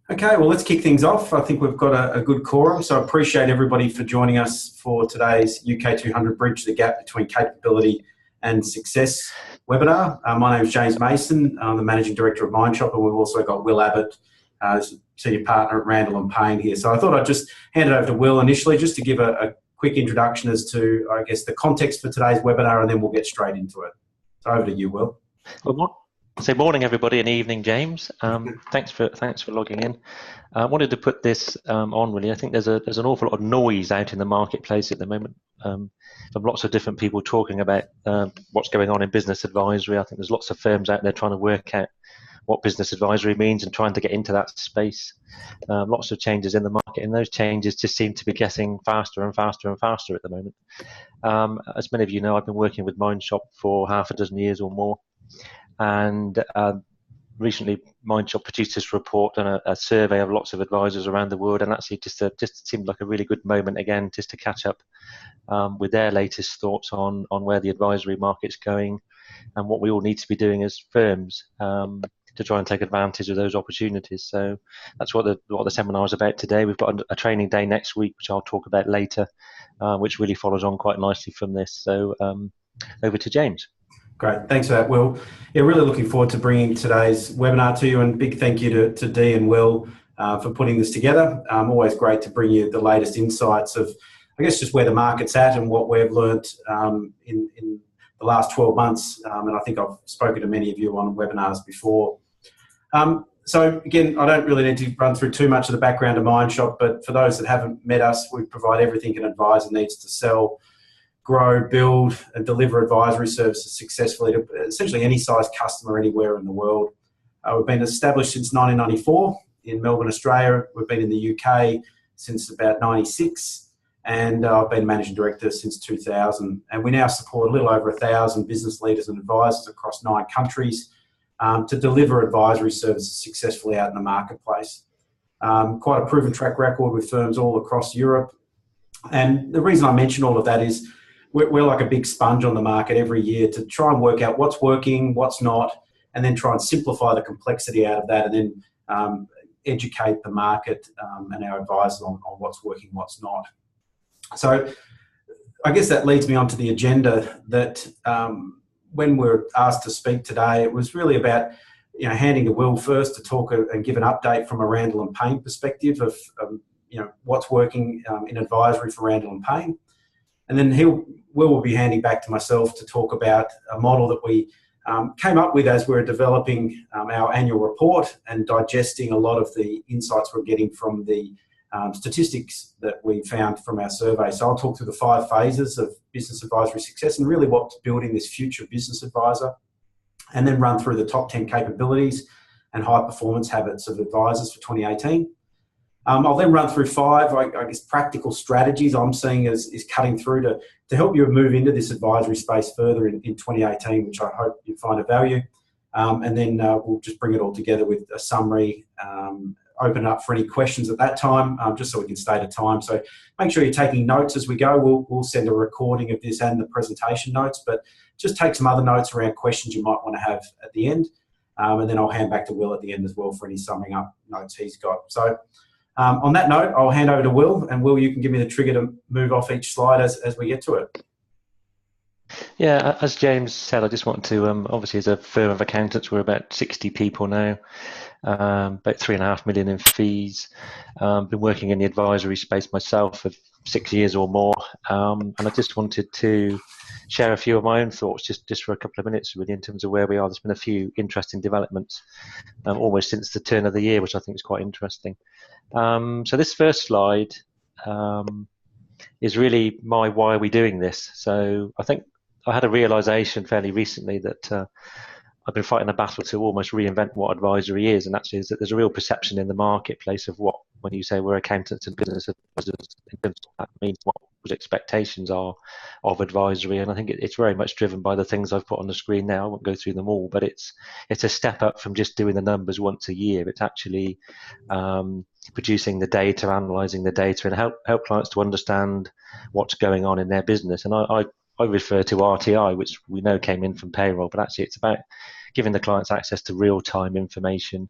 Okay, well, let's kick things off. I think we've got a good quorum, so I appreciate everybody for joining us for today's UK200 Bridge the Gap Between Capability and Success webinar. My name is James Mason. I'm the Managing Director of Mindshop, and we've also got Will Abbott, Senior Partner at Randall and Payne here. So I thought I'd just hand it over to Will initially, just to give a quick introduction as to, I guess, the context for today's webinar, and then we'll get straight into it. So over to you, Will. So morning everybody and evening James. Thanks for logging in. I wanted to put this on really. I think there's an awful lot of noise out in the marketplace at the moment from lots of different people talking about what's going on in business advisory. I think there's lots of firms out there trying to work out what business advisory means and trying to get into that space. Lots of changes in the market, and those changes just seem to be getting faster and faster and faster at the moment. As many of you know, I've been working with Mindshop for half a dozen years or more. And recently Mindshop produced this report and a survey of lots of advisors around the world, and actually just seemed like a really good moment again just to catch up with their latest thoughts on where the advisory market's going and what we all need to be doing as firms to try and take advantage of those opportunities. So that's what the seminar is about today. We've got a training day next week, which I'll talk about later, which really follows on quite nicely from this. So over to James. Great, thanks for that, Will. Yeah, really looking forward to bringing today's webinar to you, and big thank you to Dee and Will for putting this together. Always great to bring you the latest insights of, I guess, just where the market's at and what we've learnt in the last 12 months. And I think I've spoken to many of you on webinars before. So again, I don't really need to run through too much of the background of Mindshop, but for those that haven't met us, we provide everything an advisor needs to sell, grow, build, and deliver advisory services successfully to essentially any size customer anywhere in the world. We've been established since 1994 in Melbourne, Australia. We've been in the UK since about 96, and I've been Managing Director since 2000. And we now support a little over 1,000 business leaders and advisors across 9 countries to deliver advisory services successfully out in the marketplace. Quite a proven track record with firms all across Europe. And the reason I mention all of that is we're like a big sponge on the market every year to try and work out what's working, what's not, and then try and simplify the complexity out of that, and then educate the market and our advisors on what's working, what's not. So I guess that leads me on to the agenda that when we're asked to speak today, it was really about handing to Will first to talk and give an update from a Randall and Payne perspective of what's working in advisory for Randall and Payne. And then Will will be handing back to myself to talk about a model that we came up with as we're developing our annual report and digesting a lot of the insights we're getting from the statistics that we found from our survey. So I'll talk through the 5 phases of business advisory success and really what's building this future business advisor, and then run through the top 10 capabilities and high performance habits of advisors for 2018. I'll then run through 5, I guess, practical strategies I'm seeing as cutting through to help you move into this advisory space further in 2018, which I hope you find of value. And then we'll just bring it all together with a summary, open it up for any questions at that time, just so we can stay to time. So make sure you're taking notes as we go. We'll send a recording of this and the presentation notes, but just take some other notes around questions you might want to have at the end. And then I'll hand back to Will at the end as well for any summing up notes he's got. So on that note, I'll hand over to Will, and Will, you can give me the trigger to move off each slide as we get to it. Yeah, as James said, I just want to, obviously as a firm of accountants, we're about 60 people now, about 3.5 million in fees. Been working in the advisory space myself for 6 years or more, and I just wanted to share a few of my own thoughts just for a couple of minutes really in terms of where we are. There's been a few interesting developments almost since the turn of the year, which I think is quite interesting. So this first slide is really my why are we doing this. So I think I had a realization fairly recently that I've been fighting a battle to almost reinvent what advisory is, and actually is that there's a real perception in the marketplace of what, when you say we're accountants and business advisors, in terms of what that means, what those expectations are of advisory. And I think it's very much driven by the things I've put on the screen now. I won't go through them all, but it's a step up from just doing the numbers once a year. It's actually producing the data, analysing the data, and help clients to understand what's going on in their business. And I refer to RTI, which we know came in from payroll, but actually it's about giving the clients access to real-time information,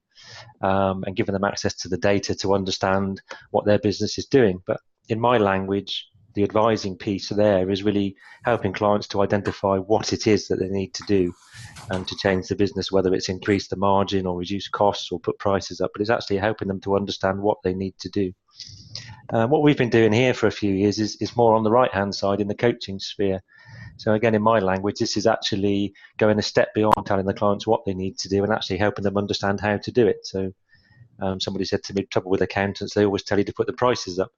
and giving them access to the data to understand what their business is doing. But in my language, the advising piece there is really helping clients to identify what it is that they need to do to change the business, whether it's increase the margin or reduce costs or put prices up, but it's actually helping them to understand what they need to do. What we've been doing here for a few years is more on the right-hand side in the coaching sphere. So again, in my language, this is actually going a step beyond telling the clients what they need to do and actually helping them understand how to do it. So somebody said to me, trouble with accountants, they always tell you to put the prices up.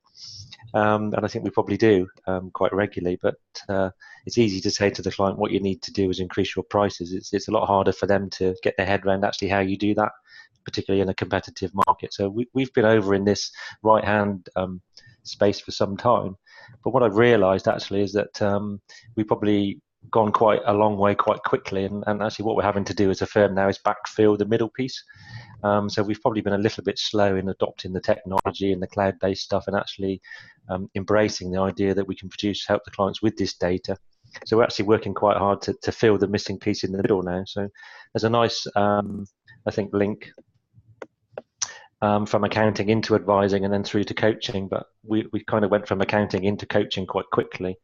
And I think we probably do quite regularly, but it's easy to say to the client what you need to do is increase your prices. It's a lot harder for them to get their head around actually how you do that, particularly in a competitive market. So we've been over in this right-hand space for some time, but what I've realised actually is that we've probably gone quite a long way quite quickly, and actually what we're having to do as a firm now is backfill the middle piece. So we've probably been a little bit slow in adopting the technology and the cloud-based stuff and actually embracing the idea that we can help the clients with this data. So we're actually working quite hard to fill the missing piece in the middle now. So there's a nice, I think, link from accounting into advising and then through to coaching, but we kind of went from accounting into coaching quite quickly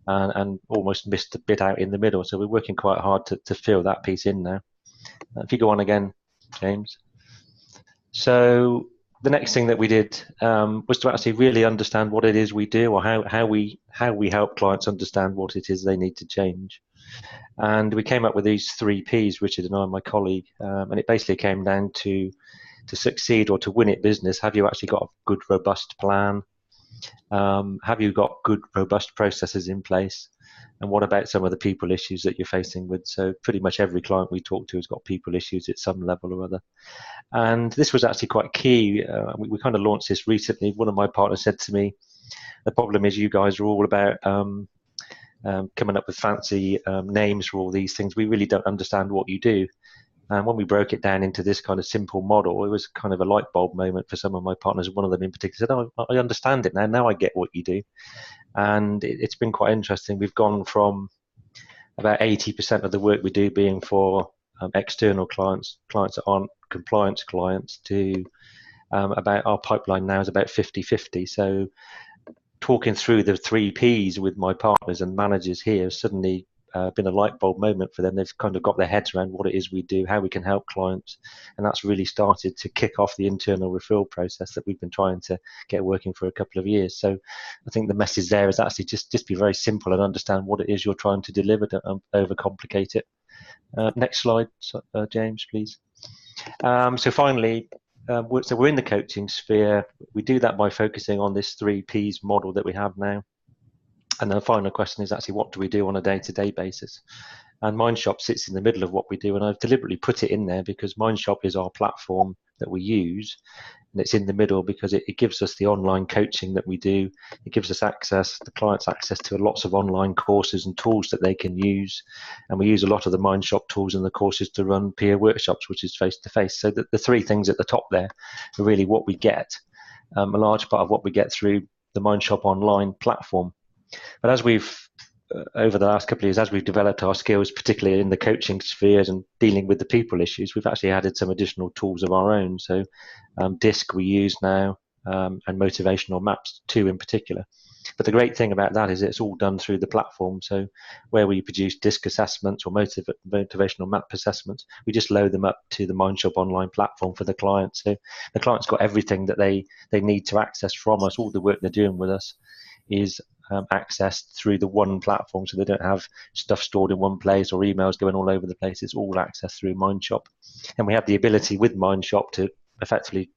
and almost missed a bit out in the middle. So we're working quite hard to fill that piece in now. If you go on again, James. So the next thing that we did was to actually really understand what it is we do, or how we help clients understand what it is they need to change. And we came up with these 3 Ps, Richard and I and my colleague, and it basically came down to succeed or to win at business. Have you actually got a good, robust plan? Have you got good, robust processes in place? And what about some of the people issues that you're facing with? So pretty much every client we talk to has got people issues at some level or other. And this was actually quite key. We kind of launched this recently. One of my partners said to me, the problem is you guys are all about coming up with fancy names for all these things. We really don't understand what you do. And when we broke it down into this kind of simple model, it was kind of a light bulb moment for some of my partners. One of them in particular said, "Oh, I understand it now. Now I get what you do." And it's been quite interesting. We've gone from about 80% of the work we do being for external clients that aren't compliance clients, to about our pipeline now is about 50-50. So talking through the 3 Ps with my partners and managers here has suddenly been a light bulb moment for them. They've kind of got their heads around what it is we do, how we can help clients, and that's really started to kick off the internal referral process that we've been trying to get working for a couple of years. So I think the message there is actually just be very simple and understand what it is you're trying to deliver, don't overcomplicate it. Next slide, James, please. So finally, so we're in the coaching sphere. We do that by focusing on this 3 Ps model that we have now. And the final question is actually, what do we do on a day-to-day basis? And Mindshop sits in the middle of what we do, and I've deliberately put it in there because Mindshop is our platform that we use, and it's in the middle because it gives us the online coaching that we do. It gives us access, the clients access to lots of online courses and tools that they can use, and we use a lot of the Mindshop tools and the courses to run peer workshops, which is face-to-face. So the 3 things at the top there are really what we get, a large part of what we get through the Mindshop online platform. But as we've, over the last couple of years, as we've developed our skills, particularly in the coaching spheres and dealing with the people issues, we've actually added some additional tools of our own. So DISC we use now, and motivational maps too in particular. But the great thing about that is it's all done through the platform. So where we produce DISC assessments or motivational map assessments, we just load them up to the Mindshop online platform for the client. So the client's got everything that they need to access from us. All the work they're doing with us is accessed through the one platform, so they don't have stuff stored in one place or emails going all over the place. It's all accessed through Mindshop, and we have the ability with Mindshop to effectively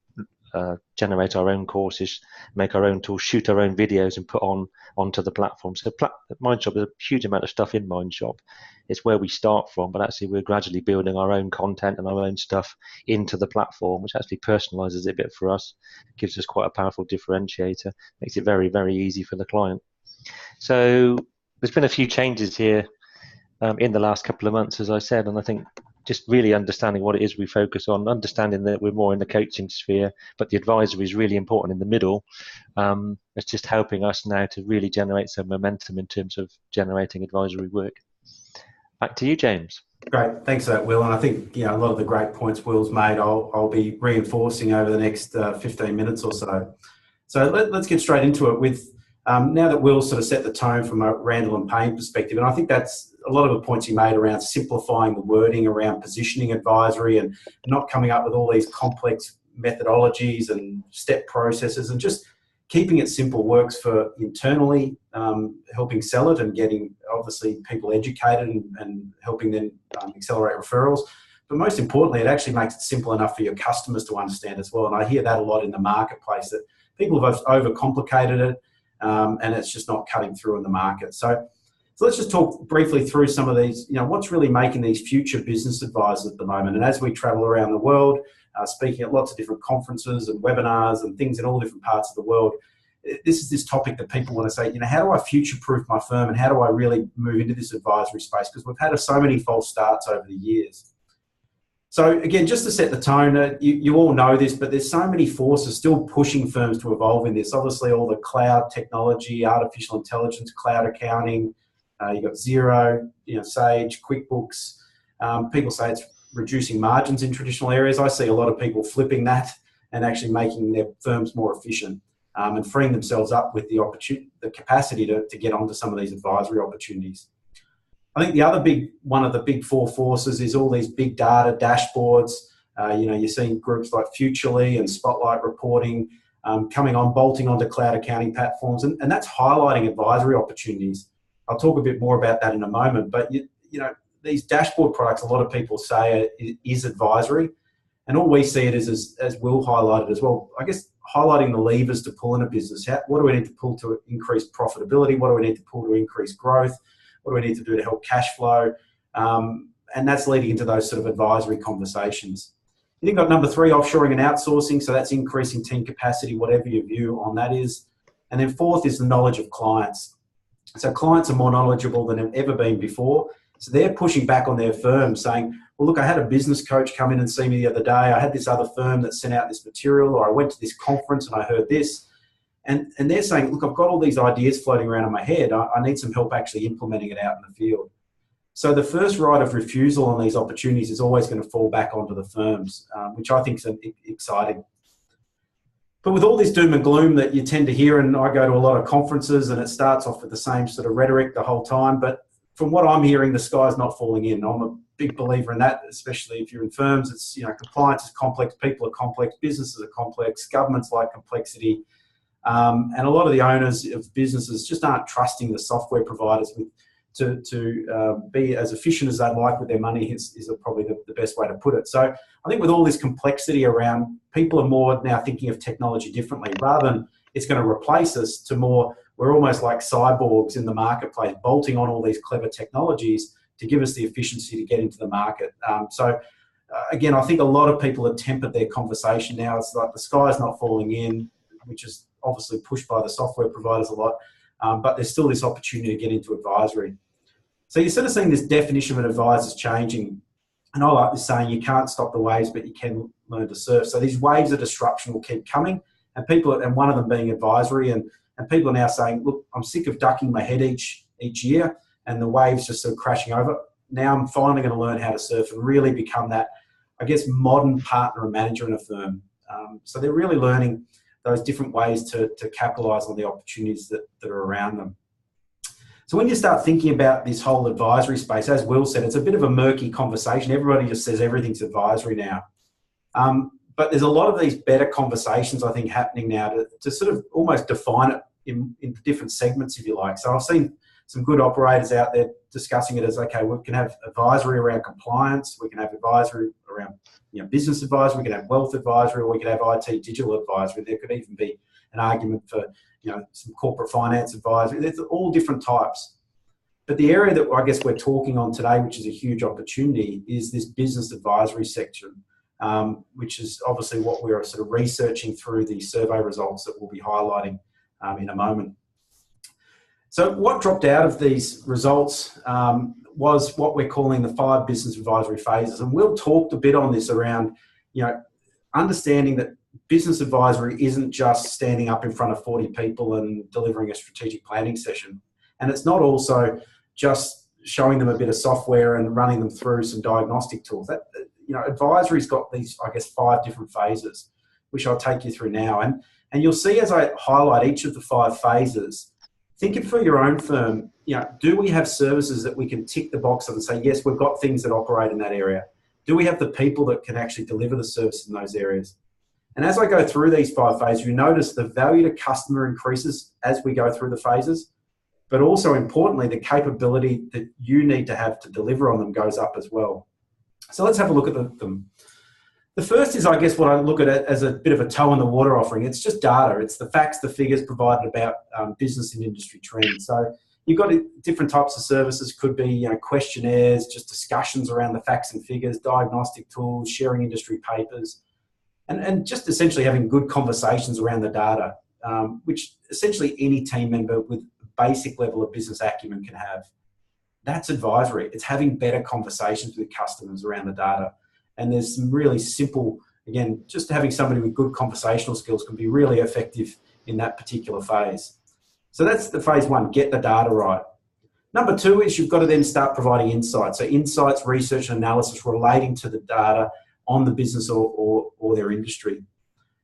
generate our own courses, make our own tools, shoot our own videos, and put onto the platform. So Mindshop, there's a huge amount of stuff in Mindshop. It's where we start from, but actually we're gradually building our own content and our own stuff into the platform, which actually personalizes it a bit for us, gives us quite a powerful differentiator, makes it very, very easy for the client. So there's been a few changes here in the last couple of months, as I said, and I think just really understanding what it is we focus on, understanding that we're more in the coaching sphere, but the advisory is really important in the middle. It's just helping us now to really generate some momentum in terms of generating advisory work. back to you, James. Great, thanks for that, Will. And I think a lot of the great points Will's made, I'll be reinforcing over the next 15 minutes or so. So let's get straight into it with now that Will sort of set the tone from a Randall and Payne perspective, and I think that's a lot of the points he made around simplifying the wording around positioning advisory and not coming up with all these complex methodologies and step processes, and just keeping it simple works for internally, helping sell it and getting obviously people educated and helping them accelerate referrals. But most importantly, it actually makes it simple enough for your customers to understand as well. And I hear that a lot in the marketplace, that people have overcomplicated it and it's just not cutting through in the market. So let's just talk briefly through some of these, what's really making these future business advisors at the moment. And as we travel around the world, speaking at lots of different conferences and webinars and things in all different parts of the world, this is this topic that people want to say, how do I future-proof my firm and how do I really move into this advisory space? Because we've had so many false starts over the years. So again, just to set the tone, you all know this, but there's so many forces still pushing firms to evolve in this. Obviously, all the cloud technology, artificial intelligence, cloud accounting, you've got Xero, Sage, QuickBooks. People say it's reducing margins in traditional areas. I see a lot of people flipping that and actually making their firms more efficient and freeing themselves up with the capacity to get onto some of these advisory opportunities. I think the other one of the big four forces is all these big data dashboards. You're seeing groups like Futurely and Spotlight Reporting coming on, bolting onto cloud accounting platforms, and that's highlighting advisory opportunities. I'll talk a bit more about that in a moment, but these dashboard products, a lot of people say is advisory, and all we see it is, as Will highlighted as well, I guess highlighting the levers to pull in a business. What do we need to pull to increase profitability? What do we need to pull to increase growth? What do we need to do to help cash flow? And that's leading into those sort of advisory conversations. You think got number 3, offshoring and outsourcing. So that's increasing team capacity, whatever your view on that is. And then 4th is the knowledge of clients. So clients are more knowledgeable than they've ever been before. So they're pushing back on their firm saying, well, look, I had a business coach come in and see me the other day. I had this other firm that sent out this material, or I went to this conference and I heard this. And they're saying, look, I've got all these ideas floating around in my head. I need some help actually implementing it out in the field. So the first right of refusal on these opportunities is always going to fall back onto the firms, which I think is exciting. But with all this doom and gloom that you tend to hear, and I go to a lot of conferences and it starts off with the same sort of rhetoric the whole time, but from what I'm hearing, the sky's not falling in. I'm a big believer in that, especially if you're in firms. It's, compliance is complex, people are complex, businesses are complex, governments like complexity. And a lot of the owners of businesses just aren't trusting the software providers to be as efficient as they'd like with their money is probably the best way to put it. So I think with all this complexity around, people are more now thinking of technology differently. Rather than it's going to replace us, to more, we're almost like cyborgs in the marketplace, bolting on all these clever technologies to give us the efficiency to get into the market. Again, I think a lot of people have tempered their conversation now. It's like the sky's not falling in, which is obviously pushed by the software providers a lot, but there's still this opportunity to get into advisory. So you're sort of seeing this definition of an advisor is changing. And I like this saying, you can't stop the waves, but you can learn to surf. So these waves of disruption will keep coming, and one of them being advisory, and people are now saying, look, I'm sick of ducking my head each year and the waves just sort of crashing over. Now I'm finally going to learn how to surf and really become that, I guess, modern partner and manager in a firm. So they're really learning those different ways to capitalize on the opportunities that are around them. So when you start thinking about this whole advisory space, as Will said, it's a bit of a murky conversation. Everybody just says everything's advisory now. But there's a lot of these better conversations, I think, happening now to sort of almost define it in different segments, if you like. So I've seen some good operators out there discussing it as, okay, we can have advisory around compliance, we can have advisory around business advisory, we can have wealth advisory, or we can have IT digital advisory. There could even be an argument for some corporate finance advisory. There's all different types. But the area that I guess we're talking on today, which is a huge opportunity, is this business advisory section, which is obviously what we're sort of researching through the survey results that we'll be highlighting in a moment. So what dropped out of these results was what we're calling the 5 business advisory phases. And Will talked a bit on this around, understanding that business advisory isn't just standing up in front of 40 people and delivering a strategic planning session. And it's not also just showing them a bit of software and running them through some diagnostic tools. That, advisory's got these, I guess, 5 different phases, which I'll take you through now. And you'll see as I highlight each of the 5 phases, think it for your own firm, do we have services that we can tick the box of and say, yes, we've got things that operate in that area? Do we have the people that can actually deliver the service in those areas? And as I go through these 5 phases, you notice the value to customer increases as we go through the phases, but also importantly, the capability that you need to have to deliver on them goes up as well. So let's have a look at them. The first is, I guess, what I look at it as a bit of a toe in the water offering. It's just data. It's the facts, the figures provided about business and industry trends. So you've got different types of services. Could be questionnaires, just discussions around the facts and figures, diagnostic tools, sharing industry papers, and just essentially having good conversations around the data, which essentially any team member with a basic level of business acumen can have. That's advisory. It's having better conversations with customers around the data. And there's some really simple, again, just having somebody with good conversational skills can be really effective in that particular phase. So that's the phase 1, get the data right. Number 2 is you've got to then start providing insights. So insights, research and analysis relating to the data on the business or their industry.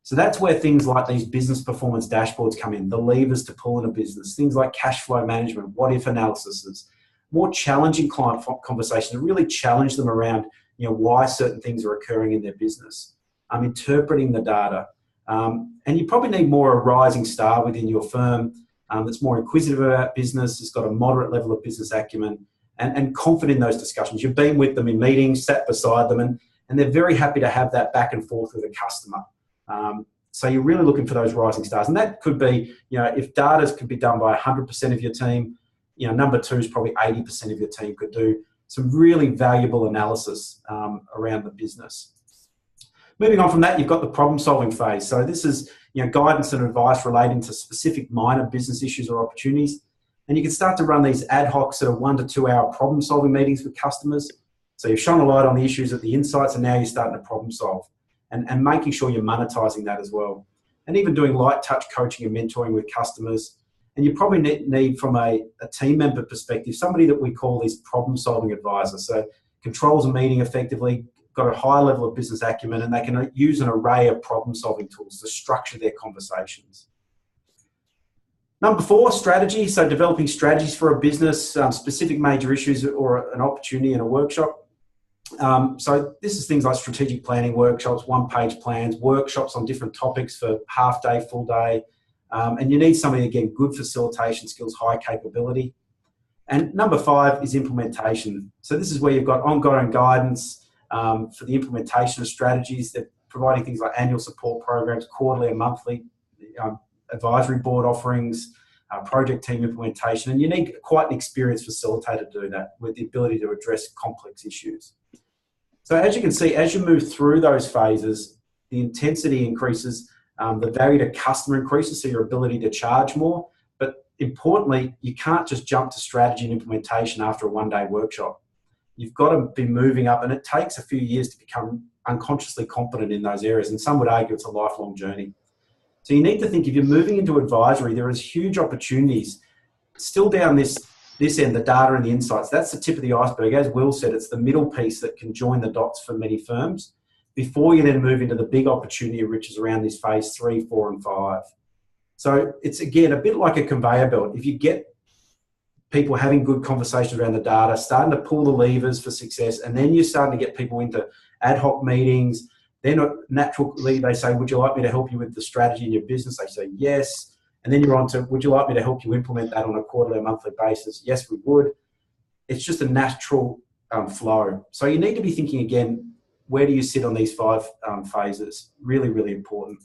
So that's where things like these business performance dashboards come in, the levers to pull in a business, things like cash flow management, what if analysis, more challenging client conversations to really challenge them around why certain things are occurring in their business. Interpreting the data. And you probably need more a rising star within your firm that's more inquisitive about business, has got a moderate level of business acumen, and confident in those discussions. You've been with them in meetings, sat beside them, and they're very happy to have that back and forth with a customer. So you're really looking for those rising stars. And that could be, if data could be done by 100% of your team, number 2 is probably 80% of your team could do some really valuable analysis around the business. Moving on from that, you've got the problem-solving phase. So this is guidance and advice relating to specific minor business issues or opportunities. And you can start to run these ad hoc sort of 1 to 2 hour problem-solving meetings with customers. So you've shone a light on the issues at the insights, and now you're starting to problem solve and making sure you're monetizing that as well. And even doing light touch coaching and mentoring with customers. And you probably need from a team member perspective, somebody that we call these problem-solving advisors. So controls a meeting effectively, got a high level of business acumen, and they can use an array of problem-solving tools to structure their conversations. Number 4, strategy. So developing strategies for a business, specific major issues or an opportunity in a workshop. So this is things like strategic planning workshops, 1-page plans, workshops on different topics for half day, full day. And you need somebody, again, good facilitation skills, high capability. And number 5 is implementation. So this is where you've got ongoing guidance for the implementation of strategies. They're providing things like annual support programs, quarterly and monthly, advisory board offerings, project team implementation. And you need quite an experienced facilitator to do that with the ability to address complex issues. So as you can see, as you move through those phases, the intensity increases, the value to customer increases, so your ability to charge more. But importantly, you can't just jump to strategy and implementation after a 1-day workshop. You've got to be moving up, and it takes a few years to become unconsciously competent in those areas. And some would argue it's a lifelong journey. So you need to think, if you're moving into advisory, there is huge opportunities still down this end, the data and the insights. That's the tip of the iceberg. As Will said, it's the middle piece that can join the dots for many firms before you then move into the big opportunity, which is around this phase 3, 4, and 5. So it's, again, a bit like a conveyor belt. If you get people having good conversations around the data, starting to pull the levers for success, and then you're starting to get people into ad hoc meetings, then naturally they say, would you like me to help you with the strategy in your business? They say, yes. And then you're on to, would you like me to help you implement that on a quarterly or monthly basis? Yes, we would. It's just a natural flow. So you need to be thinking, again, where do you sit on these 5 phases? Really, really important.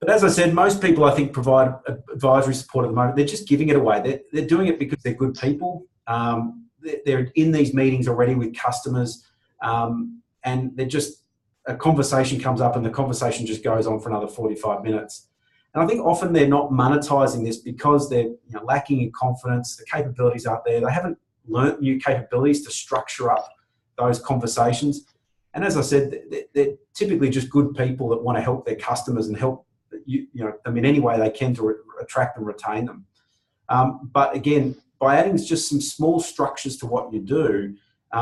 But as I said, most people, I think, provide advisory support at the moment. They're just giving it away. They're doing it because they're good people. They're in these meetings already with customers, and they're just, a conversation comes up and the conversation just goes on for another 45 minutes. And I think often they're not monetizing this because they're lacking in confidence. The capabilities aren't there. They haven't learnt new capabilities to structure up those conversations. And as I said, they're typically just good people that want to help their customers and help them in any way they can to attract and retain them. But again, by adding just some small structures to what you do,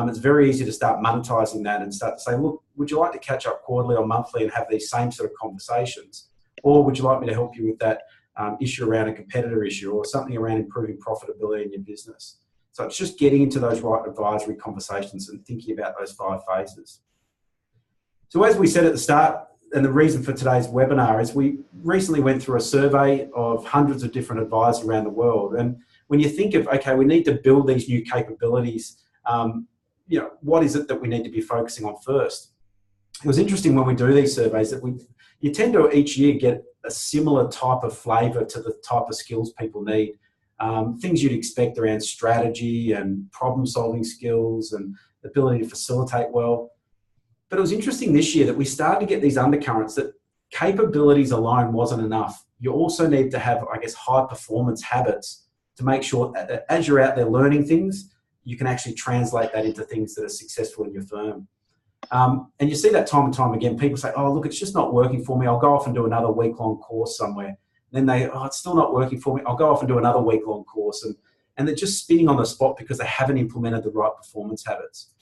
it's very easy to start monetizing that and start to say, look, would you like to catch up quarterly or monthly and have these same sort of conversations? Or would you like me to help you with that issue around a competitor issue or something around improving profitability in your business? So it's just getting into those right advisory conversations and thinking about those 5 phases. So as we said at the start, and the reason for today's webinar is we recently went through a survey of hundreds of different advisors around the world. And when you think of, okay, we need to build these new capabilities, what is it that we need to be focusing on first? It was interesting when we do these surveys that you tend to each year get a similar type of flavour to the type of skills people need. Things you'd expect around strategy and problem-solving skills and the ability to facilitate well. But it was interesting this year that we started to get these undercurrents that capabilities alone wasn't enough. You also need to have, I guess, high-performance habits to make sure that as you're out there learning things, you can actually translate that into things that are successful in your firm. And you see that time and time again. People say, oh, look, it's just not working for me. I'll go off and do another week-long course somewhere. Then it's still not working for me. I'll go off and do another week-long course. And they're just spinning on the spot because they haven't implemented the right performance habits.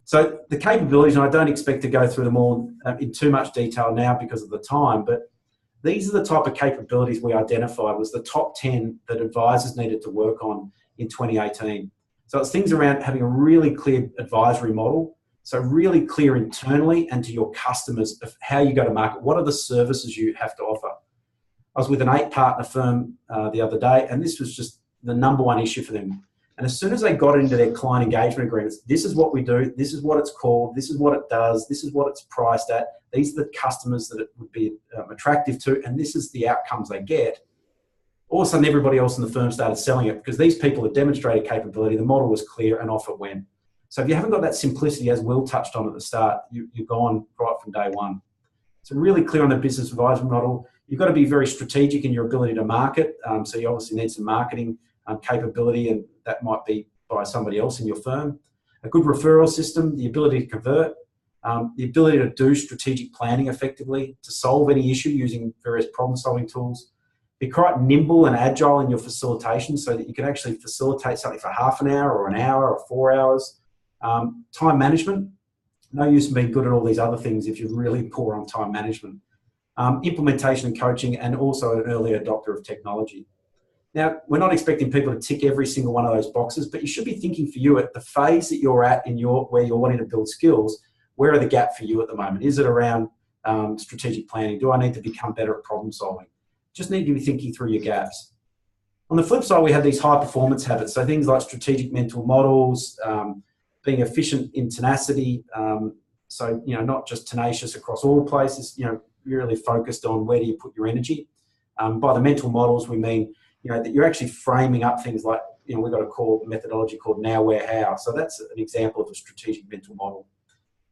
So the capabilities, and I don't expect to go through them all in too much detail now because of the time, but these are the type of capabilities we identified was the top 10 that advisors needed to work on in 2018. So it's things around having a really clear advisory model, so really clear internally and to your customers of how you go to market. What are the services you have to offer? I was with an 8-partner firm the other day, and this was just the number one issue for them. And as soon as they got into their client engagement agreements, this is what we do, this is what it's called, this is what it does, this is what it's priced at, these are the customers that it would be attractive to, and this is the outcomes they get. All of a sudden, everybody else in the firm started selling it because these people had demonstrated capability, the model was clear, and off it went. So if you haven't got that simplicity, as Will touched on at the start, you're gone right from day one. So really clear on the business advisory model. You've got to be very strategic in your ability to market. So you obviously need some marketing capability, and that might be by somebody else in your firm. A good referral system, the ability to convert, the ability to do strategic planning effectively, to solve any issue using various problem-solving tools. Be quite nimble and agile in your facilitation so that you can actually facilitate something for half an hour or an hour or 4 hours. Time management, no use in being good at all these other things if you're really poor on time management. Implementation and coaching, and also an early adopter of technology. Now, we're not expecting people to tick every single one of those boxes, but you should be thinking for you at the phase that you're at in where you're wanting to build skills, where are the gaps for you at the moment? Is it around strategic planning? Do I need to become better at problem solving? Just need to be thinking through your gaps. On the flip side, we have these high performance habits. So things like strategic mental models, being efficient in tenacity. So, not just tenacious across all places, really focused on where do you put your energy. By the mental models, we mean, that you're actually framing up things like, we've got a methodology called now, where, how. So that's an example of a strategic mental model.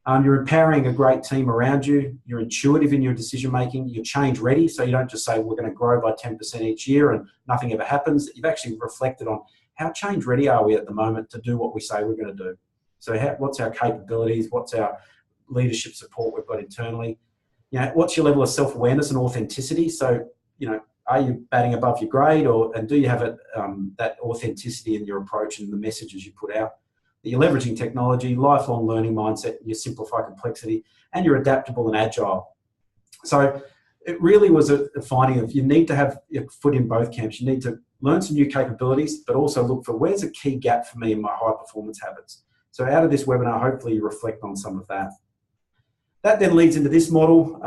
You're empowering a great team around you. You're intuitive in your decision making. You're change ready. So you don't just say, we're going to grow by 10% each year and nothing ever happens. You've actually reflected on how change ready are we at the moment to do what we say we're going to do. So what's our capabilities? What's our leadership support we've got internally? What's your level of self-awareness and authenticity? So, are you batting above your grade, and do you have that authenticity in your approach and the messages you put out? That you're leveraging technology, lifelong learning mindset, you simplify complexity, and you're adaptable and agile. So it really was a finding of you need to have your foot in both camps. You need to learn some new capabilities, but also look for where's a key gap for me in my high performance habits. So out of this webinar, hopefully you reflect on some of that. That then leads into this model.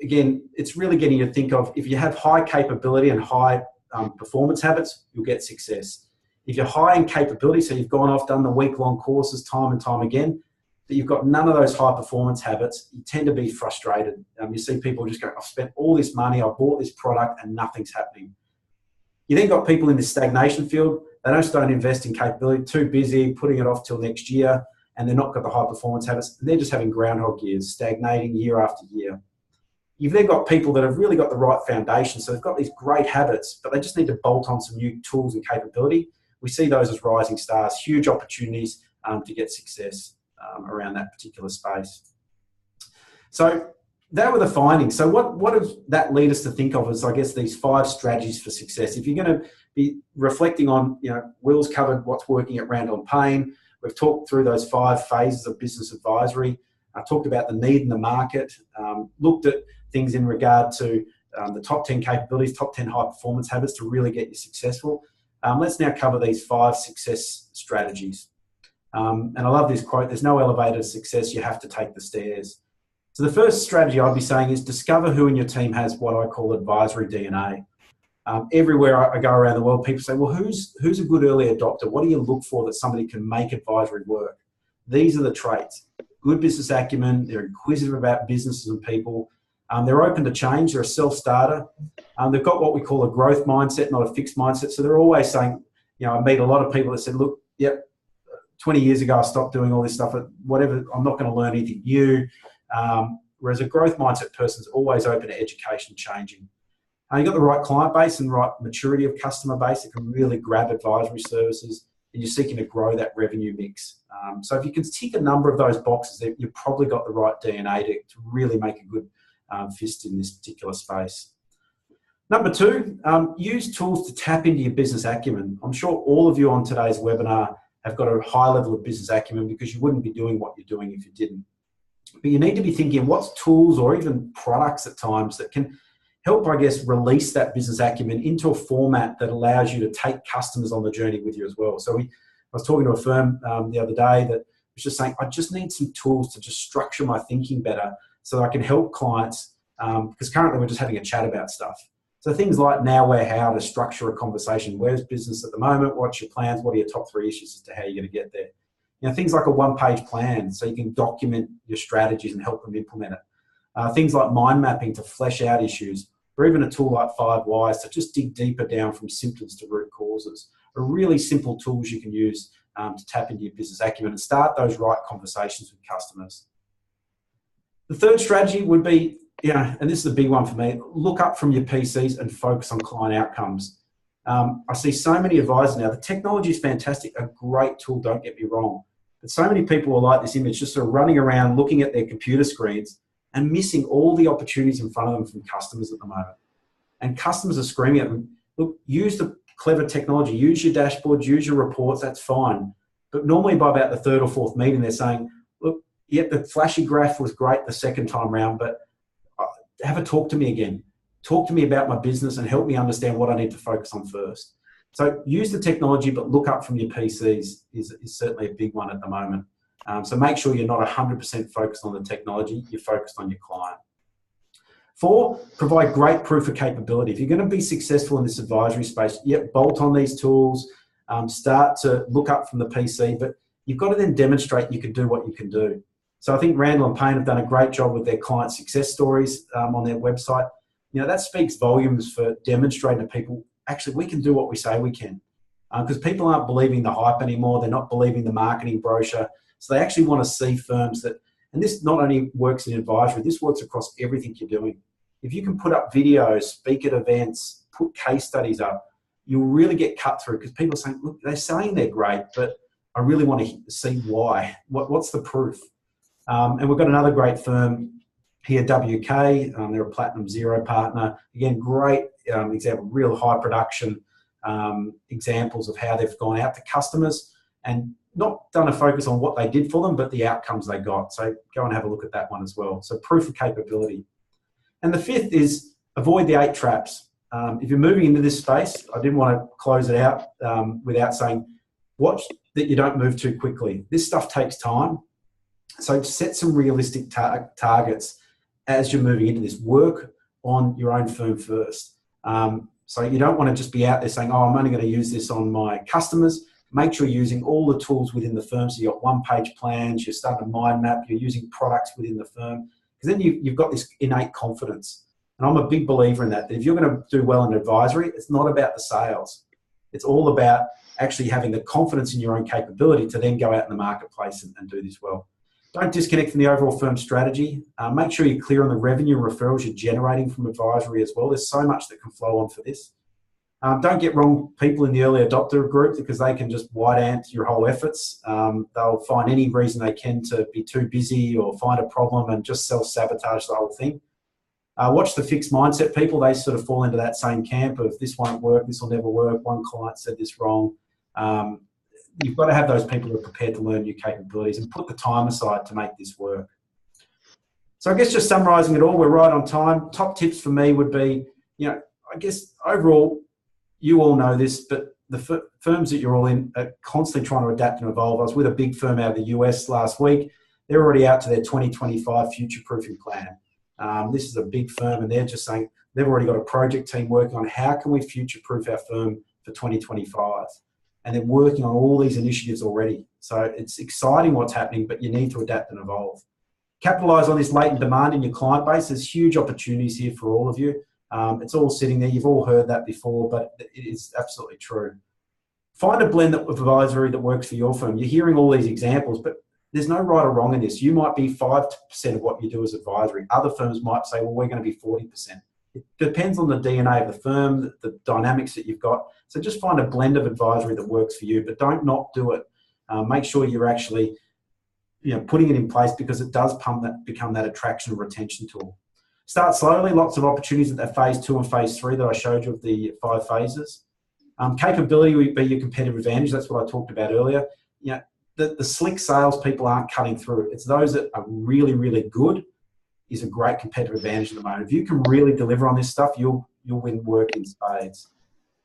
Again, it's really getting you to think of, if you have high capability and high performance habits, you'll get success. If you're high in capability, so you've gone off, done the week-long courses time and time again, but you've got none of those high performance habits, you tend to be frustrated. You see people just go, I've spent all this money, I've bought this product and nothing's happening. You then got people in the stagnation field. They don't invest in capability, too busy, putting it off till next year, and they're not got the high performance habits. They're just having groundhog years, stagnating year after year. You've then got people that have really got the right foundation. So they've got these great habits, but they just need to bolt on some new tools and capability. We see those as rising stars, huge opportunities to get success around that particular space. So that were the findings. So what does that lead us to think of as, I guess, these 5 strategies for success? If you're going to be reflecting on, Will's covered what's working at Randall and Payne. We've talked through those 5 phases of business advisory. I talked about the need in the market, looked at things in regard to the top 10 capabilities, top 10 high performance habits to really get you successful. Let's now cover these 5 success strategies. And I love this quote, there's no elevator to success, you have to take the stairs. So the first strategy I'd be saying is discover who in your team has what I call advisory DNA. Everywhere I go around the world, people say, well, who's a good early adopter? What do you look for that somebody can make advisory work? These are the traits. Good business acumen, they're inquisitive about businesses and people, they're open to change, they're a self-starter, they've got what we call a growth mindset, not a fixed mindset. So they're always saying, I meet a lot of people that said, look, yep, 20 years ago I stopped doing all this stuff, whatever, I'm not going to learn anything new. Whereas a growth mindset person is always open to education changing. You've got the right client base and right maturity of customer base that can really grab advisory services, and you're seeking to grow that revenue mix. So if you can tick a number of those boxes, you've probably got the right DNA to really make a good fist in this particular space. Number 2, use tools to tap into your business acumen. I'm sure all of you on today's webinar have got a high level of business acumen because you wouldn't be doing what you're doing if you didn't. But you need to be thinking what's tools or even products at times that can help, I guess, release that business acumen into a format that allows you to take customers on the journey with you as well. So I was talking to a firm the other day that was just saying, I just need some tools to just structure my thinking better so that I can help clients, because currently we're just having a chat about stuff. So things like now, where, how to structure a conversation. Where's business at the moment? What's your plans? What are your top 3 issues as to how you're going to get there? Things like a 1-page plan so you can document your strategies and help them implement it. Things like mind mapping to flesh out issues, or even a tool like 5 Whys to just dig deeper down from symptoms to root causes. Are really simple tools you can use to tap into your business acumen and start those right conversations with customers. The third strategy would be, and this is a big one for me, look up from your PCs and focus on client outcomes. I see so many advisors now. The technology is fantastic, a great tool, don't get me wrong. But so many people are like this image, just sort of running around looking at their computer screens and missing all the opportunities in front of them from customers at the moment. And customers are screaming at them, look, use the clever technology, use your dashboards, use your reports, that's fine. But normally by about the 3rd or 4th meeting, they're saying, look, yeah, the flashy graph was great the second time round, but have a talk to me again. Talk to me about my business and help me understand what I need to focus on first. So use the technology, but look up from your PCs is certainly a big one at the moment. So make sure you're not 100% focused on the technology, you're focused on your client. 4, provide great proof of capability. If you're going to be successful in this advisory space, bolt on these tools, start to look up from the PC, but you've got to then demonstrate you can do what you can do. So I think Randall and Payne have done a great job with their client success stories on their website. That speaks volumes for demonstrating to people, actually, we can do what we say we can. Because people aren't believing the hype anymore. They're not believing the marketing brochure. So they actually want to see firms that, and this not only works in advisory, this works across everything you're doing. If you can put up videos, speak at events, put case studies up, you'll really get cut through because people are saying, look, they're saying they're great, but I really want to see why. What's the proof? And we've got another great firm here, WK. They're a Platinum Zero partner. Again, great example, real high production examples of how they've gone out to customers and not done a focus on what they did for them, but the outcomes they got. So go and have a look at that one as well. So proof of capability. And the 5th is avoid the 8 traps. If you're moving into this space, I didn't want to close it out without saying, watch that you don't move too quickly. This stuff takes time. So set some realistic targets as you're moving into this. Work on your own firm first. So you don't want to just be out there saying, oh, I'm only going to use this on my customers. Make sure you're using all the tools within the firm. So you've got 1-page plans, you're starting to mind map, you're using products within the firm. Because then you've got this innate confidence. And I'm a big believer in that if you're going to do well in advisory, it's not about the sales. It's all about actually having the confidence in your own capability to then go out in the marketplace and do this well. Don't disconnect from the overall firm strategy. Make sure you're clear on the revenue and referrals you're generating from advisory as well. There's so much that can flow on for this. Don't get wrong people in the early adopter group, because they can just white ant your whole efforts. They'll find any reason they can to be too busy or find a problem and just self-sabotage the whole thing. Watch the fixed mindset people. They sort of fall into that same camp of this won't work, this will never work, one client said this wrong. You've got to have those people who are prepared to learn new capabilities and put the time aside to make this work. So I guess just summarising it all, we're right on time. Top tips for me would be, I guess overall, you all know this, but the firms that you're all in are constantly trying to adapt and evolve. I was with a big firm out of the US last week. They're already out to their 2025 future-proofing plan. This is a big firm, and they're just saying they've already got a project team working on how can we future-proof our firm for 2025. And they're working on all these initiatives already. So it's exciting what's happening, but you need to adapt and evolve. Capitalise on this latent demand in your client base. There's huge opportunities here for all of you. It's all sitting there. You've all heard that before, but it is absolutely true. Find a blend of advisory that works for your firm. You're hearing all these examples, but there's no right or wrong in this. You might be 5% of what you do as advisory. Other firms might say, well, we're going to be 40%. It depends on the DNA of the firm, the dynamics that you've got. So just find a blend of advisory that works for you, but don't not do it. Make sure you're actually putting it in place, because it does become that attraction and retention tool. Start slowly. Lots of opportunities at that phase 2 and phase 3 that I showed you of the 5 phases. Capability will be your competitive advantage. That's what I talked about earlier. The slick salespeople aren't cutting through. It's those that are really, really good is a great competitive advantage at the moment. If you can really deliver on this stuff, you'll win work in spades.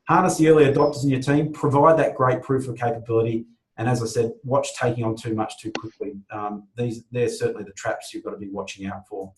Harness the early adopters in your team. Provide that great proof of capability. And as I said, watch taking on too much too quickly. They're certainly the traps you've got to be watching out for.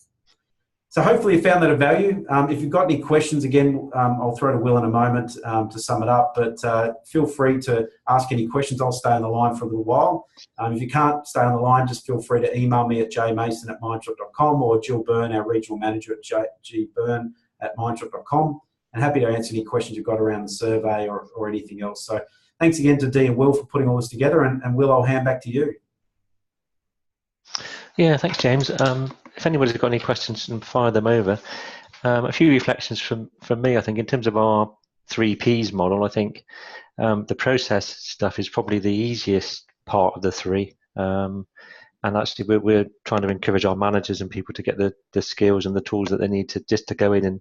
So hopefully you found that of value. If you've got any questions, again, I'll throw to Will in a moment to sum it up, but feel free to ask any questions. I'll stay on the line for a little while. If you can't stay on the line, just feel free to email me at jmason@mindshop.com or Jill Byrne, our regional manager at gbyrne@mindshop.com, and happy to answer any questions you've got around the survey or anything else. So thanks again to Dee and Will for putting all this together, and Will, I'll hand back to you. Yeah, thanks, James. If anybody's got any questions, fire them over. A few reflections from me, I think, in terms of our 3 Ps model. I think the process stuff is probably the easiest part of the 3. And actually, we're trying to encourage our managers and people to get the skills and the tools that they need to go in and